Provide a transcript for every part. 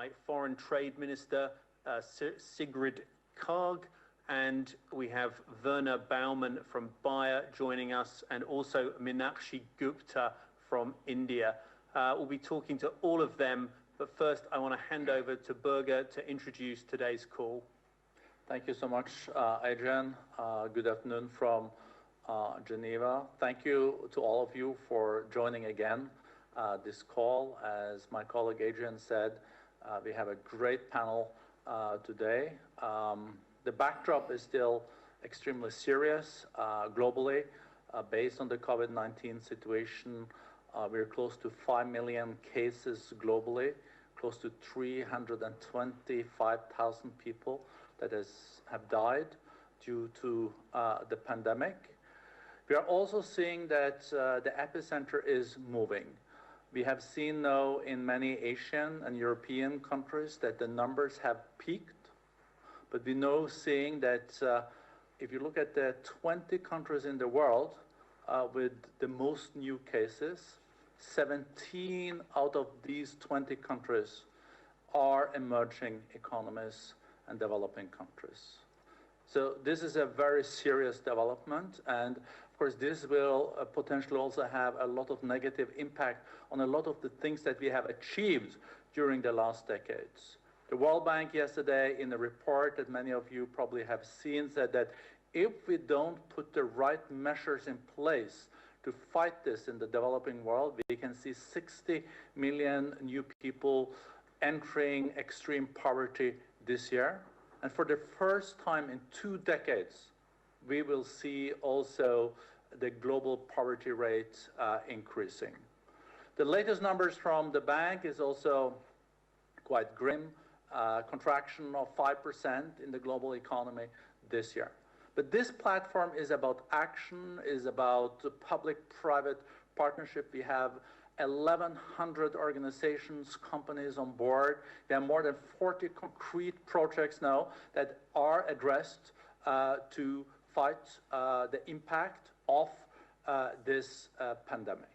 by Foreign Trade Minister Sigrid Kaag, and we have Werner Baumann from Bayer joining us, and also Meenakshi Gupta from India. We'll be talking to all of them, but first I want to hand over to Birger to introduce today's call. Thank you so much, Adrian. Good afternoon from Geneva. Thank you to all of you for joining again this call. As my colleague Adrian said, we have a great panel today. The backdrop is still extremely serious globally. Based on the COVID-19 situation, we're close to 5 million cases globally, close to 325,000 people that have died due to the pandemic. We are also seeing that the epicenter is moving. We have seen now in many Asian and European countries that the numbers have peaked, but we know seeing that if you look at the 20 countries in the world with the most new cases, 17 out of these 20 countries are emerging economies and developing countries. So this is a very serious development, and of course this will potentially also have a lot of negative impact on a lot of the things that we have achieved during the last decades. The World Bank yesterday, in a report that many of you probably have seen, said that if we don't put the right measures in place to fight this in the developing world, we can see 60 million new people entering extreme poverty this year. And for the first time in 2 decades, we will see also the global poverty rate increasing. The latest numbers from the bank is also quite grim, contraction of 5% in the global economy this year. But this platform is about action, is about public-private partnership. We have 1,100 organizations, companies on board. We have more than 40 concrete projects now that are addressed to fight the impact of this pandemic.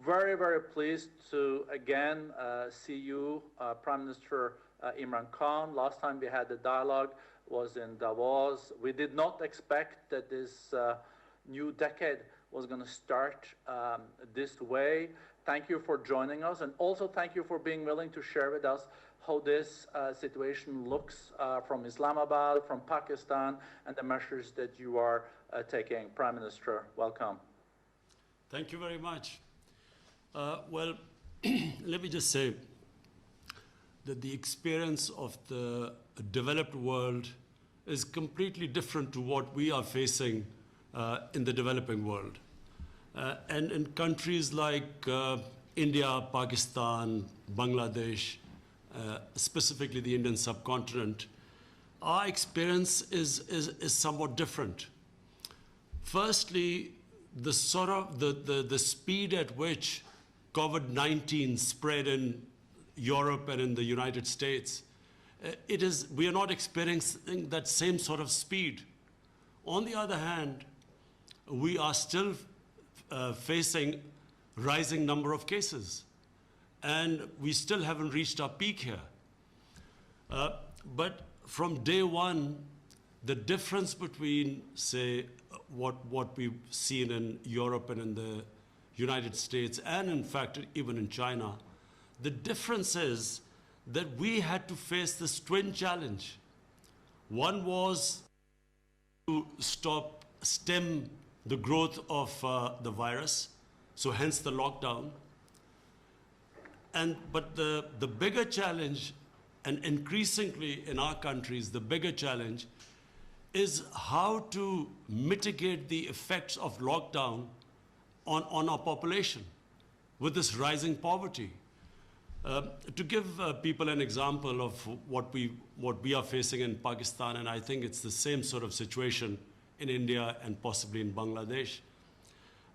Very, very pleased to again see you, Prime Minister Imran Khan. Last time we had the dialogue was in Davos. We did not expect that this new decade was going to start this way. Thank you for joining us, and also thank you for being willing to share with us how this situation looks from Islamabad, from Pakistan, and the measures that you are taking. Prime Minister, welcome. Thank you very much. Well, let me just say that the experience of the developed world is completely different to what we are facing in the developing world. And in countries like India, Pakistan, Bangladesh, specifically the Indian subcontinent, our experience is somewhat different. Firstly, the speed at which COVID-19 spread in Europe and in the United States, we are not experiencing that same sort of speed. On the other hand, we are still facing rising number of cases, and we still haven't reached our peak here. But from day one, the difference between, say, what we've seen in Europe and in the United States, and in fact even in China, the difference is that we had to face this twin challenge. One was to stem the growth of the virus, so hence the lockdown. But the bigger challenge, and increasingly in our countries, the bigger challenge is how to mitigate the effects of lockdown on our population with this rising poverty. To give people an example of what we are facing in Pakistan, and I think it's the same sort of situation in India and possibly in Bangladesh.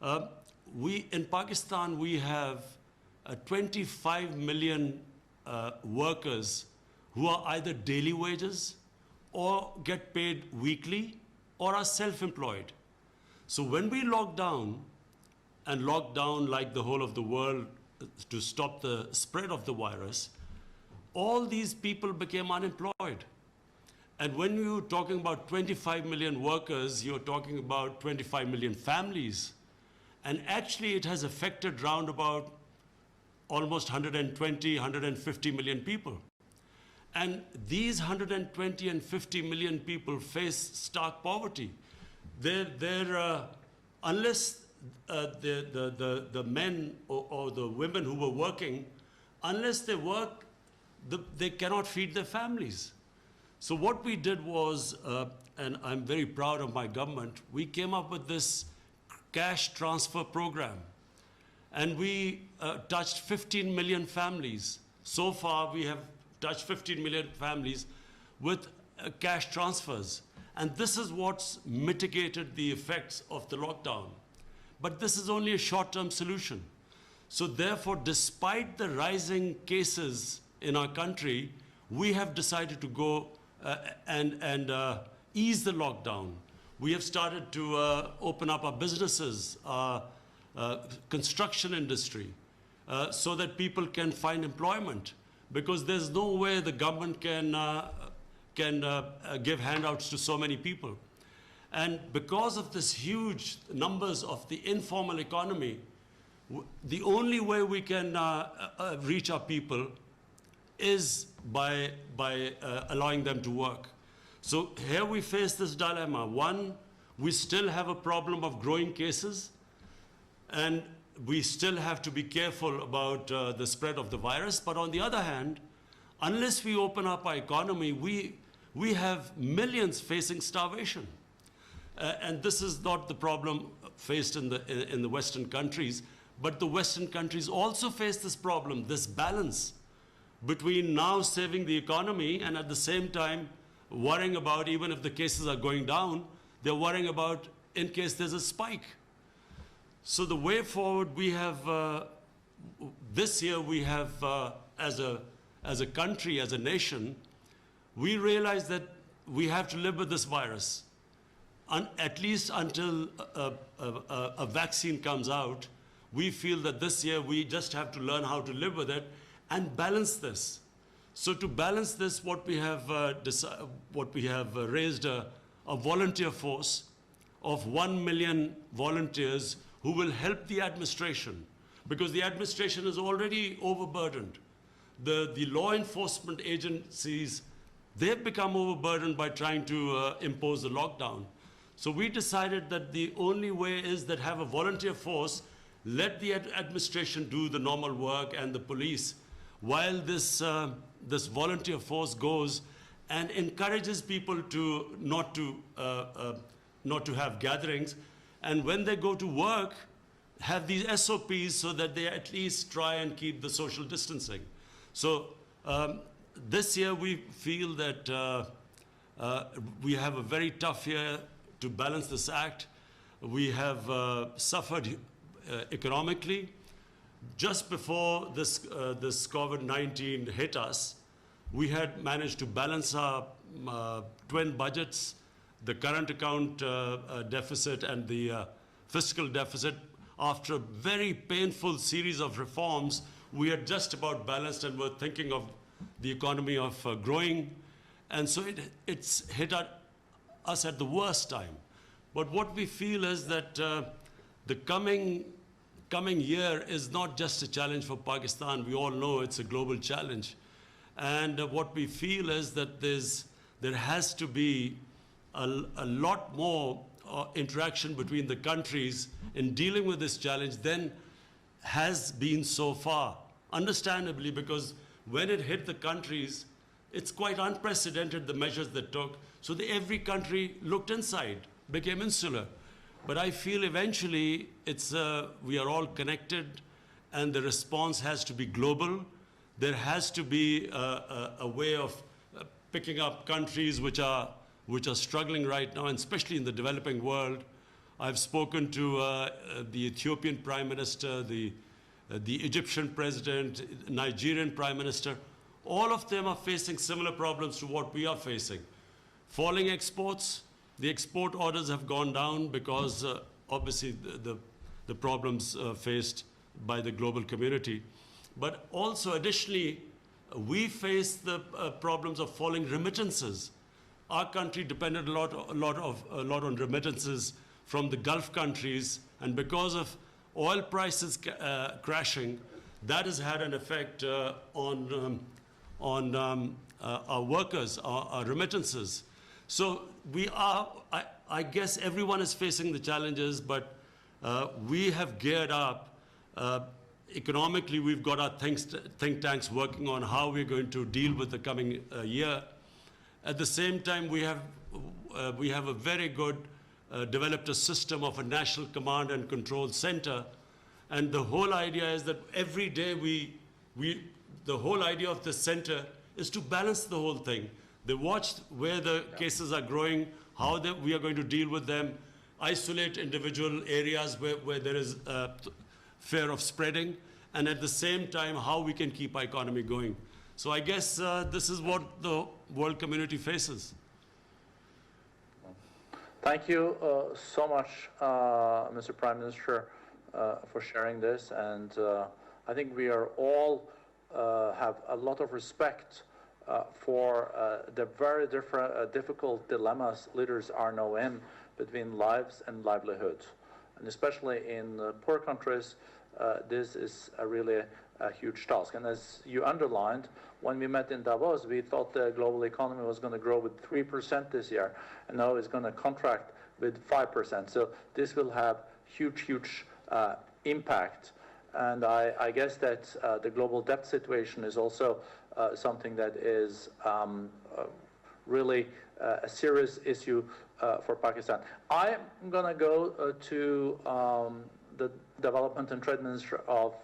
In Pakistan, we have 25 million workers who are either daily wages or get paid weekly or are self-employed. So when we lock down, and lock down like the whole of the world to stop the spread of the virus, all these people became unemployed. And when you're talking about 25 million workers, you're talking about 25 million families. And actually, it has affected round about almost 120, 150 million people. And these 120 and 50 million people face stark poverty. Unless the men or the women who were working, unless they work, they cannot feed their families. So what we did was, and I'm very proud of my government, we came up with this cash transfer program. And we touched 15 million families. So far, we have touched 15 million families with cash transfers. And this is what's mitigated the effects of the lockdown. But this is only a short-term solution. So therefore, despite the rising cases in our country, we have decided to go and ease the lockdown. We have started to open up our businesses, construction industry, so that people can find employment. Because there's no way the government can give handouts to so many people. And because of this huge numbers of the informal economy, the only way we can reach our people is by allowing them to work. So here we face this dilemma. One, we still have a problem of growing cases, and we still have to be careful about the spread of the virus. But on the other hand, unless we open up our economy, we have millions facing starvation. And this is not the problem faced in the Western countries, but the Western countries also face this problem, this balance between now saving the economy and at the same time worrying about, even if the cases are going down, they're worrying about in case there's a spike. So the way forward, we have, this year we have, as a country, as a nation, we realize that we have to live with this virus. At least until a vaccine comes out, we feel that this year we just have to learn how to live with it and balance this. So to balance this, what we have raised a volunteer force of 1 million volunteers who will help the administration, because the administration is already overburdened. The law enforcement agencies, they've become overburdened by trying to impose the lockdown. So we decided that the only way is that have a volunteer force, let the administration do the normal work and the police, while this volunteer force goes and encourages people to not to have gatherings, and when they go to work, have these SOPs so that they at least try and keep the social distancing. So this year we feel that we have a very tough year to balance this act. We have suffered economically. Just before this COVID-19 hit us, we had managed to balance our twin budgets, the current account deficit and the fiscal deficit. After a very painful series of reforms, we had just about balanced and were thinking of the economy of growing. And so it's hit us at the worst time. But what we feel is that the coming year is not just a challenge for Pakistan. We all know it's a global challenge. And what we feel is that there has to be a lot more interaction between the countries in dealing with this challenge than has been so far. Understandably, because when it hit the countries, it's quite unprecedented, the measures they took. So every country looked inside, became insular. But I feel eventually we are all connected, and the response has to be global. There has to be a way of picking up countries which are struggling right now, and especially in the developing world. I've spoken to the Ethiopian Prime Minister, the Egyptian President, Nigerian Prime Minister. All of them are facing similar problems to what we are facing. Falling exports. The export orders have gone down because obviously the problems faced by the global community. But also additionally, we face the problems of falling remittances. Our country depended a lot on remittances from the Gulf countries, and because of oil prices crashing, that has had an effect on our workers, our remittances. So I guess everyone is facing the challenges, but we have geared up. Economically, we've got our think tanks working on how we're going to deal with the coming year. At the same time, we have a very good developed a system of a national command and control center, and the whole idea is that every day the whole idea of the center is to balance the whole thing. They watch where the cases are growing, how we are going to deal with them, isolate individual areas where there is fear of spreading, and at the same time, how we can keep our economy going. So I guess this is what the world community faces. Thank you so much, Mr. Prime Minister, for sharing this. And I think we are all have a lot of respect for the very difficult dilemmas leaders are now in between lives and livelihoods. And especially in poor countries, this is really a huge task. And as you underlined, when we met in Davos, we thought the global economy was going to grow with 3% this year, and now it's going to contract with 5%. So this will have huge impact. And I guess that the global debt situation is also something that is really a serious issue for Pakistan. I'm going to go to the Development and Trade Minister of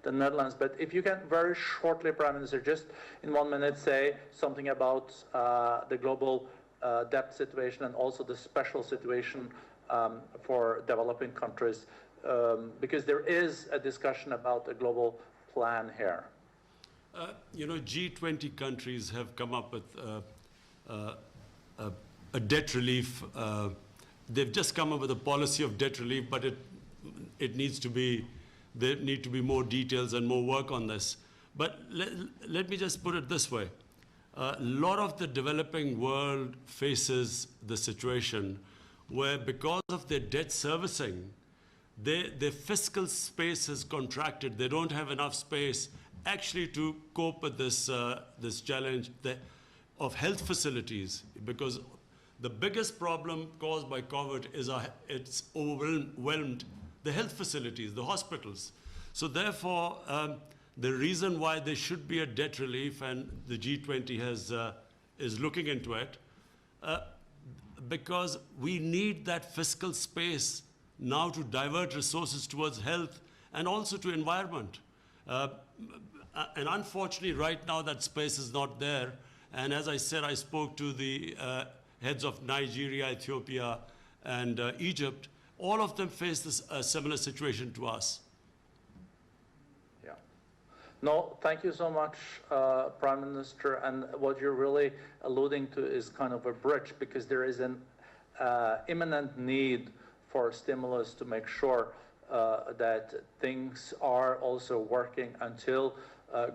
the Netherlands, but if you can very shortly, Prime Minister, just in 1 minute say something about the global debt situation and also the special situation for developing countries, because there is a discussion about a global plan here. You know, G20 countries have come up with a debt relief. They've just come up with a policy of debt relief, but it needs to be, there need to be more details and more work on this. But let me just put it this way. A lot of the developing world faces the situation where, because of their debt servicing, their fiscal space has contracted. They don't have enough space actually to cope with this, this challenge of health facilities, because the biggest problem caused by COVID is it's overwhelmed the health facilities, the hospitals. So therefore, the reason why there should be a debt relief, and the G20 is looking into it, because we need that fiscal space now to divert resources towards health and also to environment. And unfortunately, right now, that space is not there. And as I said, I spoke to the heads of Nigeria, Ethiopia, and Egypt. All of them face this similar situation to us. Yeah. No, thank you so much, Prime Minister. And what you're really alluding to is kind of a bridge, because there is an imminent need for stimulus to make sure that things are also working until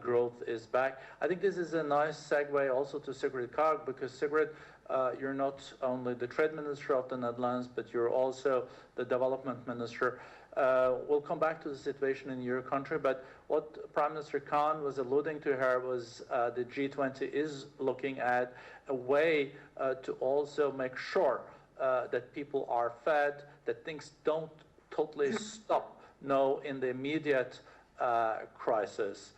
growth is back. I think this is a nice segue also to Sigrid Kaag, because Sigrid, you're not only the Trade Minister of the Netherlands, but you're also the Development Minister. We'll come back to the situation in your country, but what Prime Minister Khan was alluding to here was the G20 is looking at a way to also make sure that people are fed, that things don't totally stop now in the immediate crisis.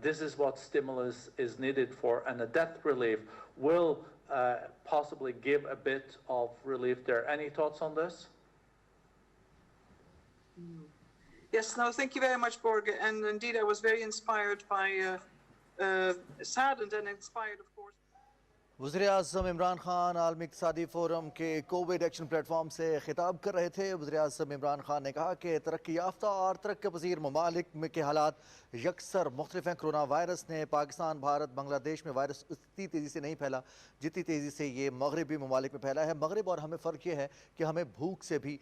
This is what stimulus is needed for, and a debt relief will possibly give a bit of relief there. Any thoughts on this? Yes, no, thank you very much, Borge. And indeed, I was very inspired by, saddened and inspired, of course. वज़ीर-ए-आज़म इमरान खान आलमी इक़्तिसादी forum के Covid action platform से खिताब कर रहे थे। वज़ीर-ए-आज़म इमरान खान ने कहा कि तरक्की याफ्ता और तरक्की पज़ीर ममालिक में के हालात यकसर मुख्तलिफ हैं। कोरोना वायरस ने पाकिस्तान, भारत, बांग्लादेश में वायरस इतनी तेज़ी से नहीं फैला जितनी तेज़ी से ये मगरबी ममालिक में फैला है। मगरब और हमें फ़र्क ये है कि हमें भूख से भी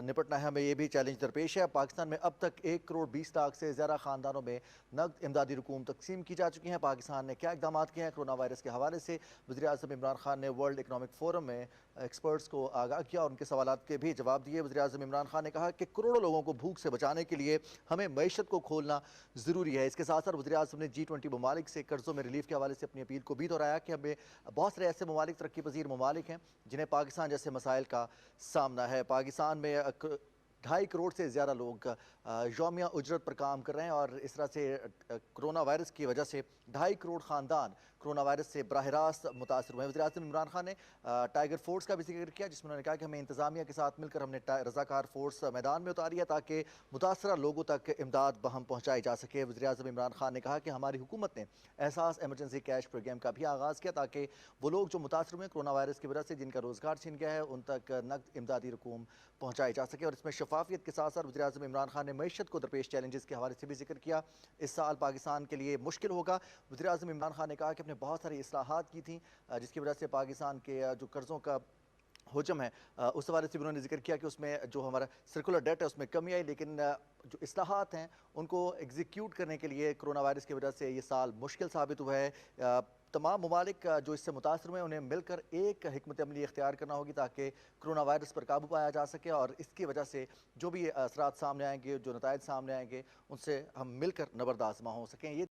निपटना है, हमें ये भी चैलेंज दरपेश है। पाकिस्तान में अब तक 1 करोड़ 20 लाख से ज़्यादा ख़ानदानों में नकद इमदादी रकूम तकसीम की जा चुकी हैं। पाकिस्तान ने क्या इक़दाम किए हैं कोरोना वायरस के हवाले से, वज़ीर-ए-आज़म इमरान खान ने वर्ल्ड इकनॉमिक फ़ोरम में एक्सपर्ट्स को आगाह किया और उनके सवालात के भी जवाब दिए। वज़ीर-ए-आज़म इमरान खान ने कहा कि करोड़ों लोगों को भूख से बचाने के लिए हमें मईशत को खोलना ज़रूरी है। इसके साथ साथ वज़ीर-ए-आज़म ने G20 ममालिक से कर्ज़ों में रिलीफ के हवाले से अपनी अपील को भी दोहराया कि हमें बहुत सारे ऐसे ममालिक तरक्की पज़ीर ममालिक हैं जिन्हें पाकिस्तान जैसे मसाइल का सामना है। पाकिस्तान में 2.5 करोड़ से ज़्यादा लोग यौमिया उजरत पर काम कर रहे हैं और इस तरह से कोरोना वायरस की वजह से 2.5 करोड़ ख़ानदान कोरोना वायरस से बराह रास्त मुतासर हुए हैं। वज़ीर-ए-आज़म इमरान खान ने टाइगर फोर्स का भी जिक्र किया, जिसमें उन्होंने कहा कि हमें इंतज़ामिया के साथ मिलकर हमने रज़ाकार फोर्स मैदान में उतारी है ताकि मुतासरा लोगों तक इमदाद बहम पहुँचाई जा सके। वज़ीर-ए-आज़म इमरान खान ने कहा कि हमारी हुकूमत ने एहसास एमरजेंसी कैश प्रोग्राम का भी आगाज़ किया ताकि वो लोग जो मुतासर हुए कोरोना वायरस की वजह से, जिनका रोज़गार छिन गया है, उन तक नकद इमदादी रकूम पहुँचाई जा सके। और इसमें शफाफियत के साथ साथ वज़ीर-ए-आज़म इमरान खान ने मईशत को दरपेश चैलेंजेस के हवाले से भी जिक्र किया। इस साल पाकिस्तान के लिए मुश्किल होगा। वज़ीर-ए-आज़म इमरान खान ने कहा कि अपने बहुत सारी इस्लाहात की थी जिसकी वजह से पाकिस्तान के जो कर्ज़ों का हुजम है उस हवाले से भी उन्होंने जिक्र किया कि उसमें जो हमारा सर्कुलर डेट है उसमें कमी आई, लेकिन जो इस्लाहात हैं उनको एग्जीक्यूट करने के लिए कोरोना वायरस की वजह से ये साल मुश्किल साबित हुआ है। तमाम ममालिक जो इससे मुतासर हुए उन्हें मिलकर एक हिकमत अमली इख्तियार करना होगी ताकि कोरोना वायरस पर काबू पाया जा सके और इसकी वजह से जो भी असरात सामने आएंगे, जो नतायज सामने आएंगे, उनसे हम मिलकर नबरदाज़मा हो सकें। ये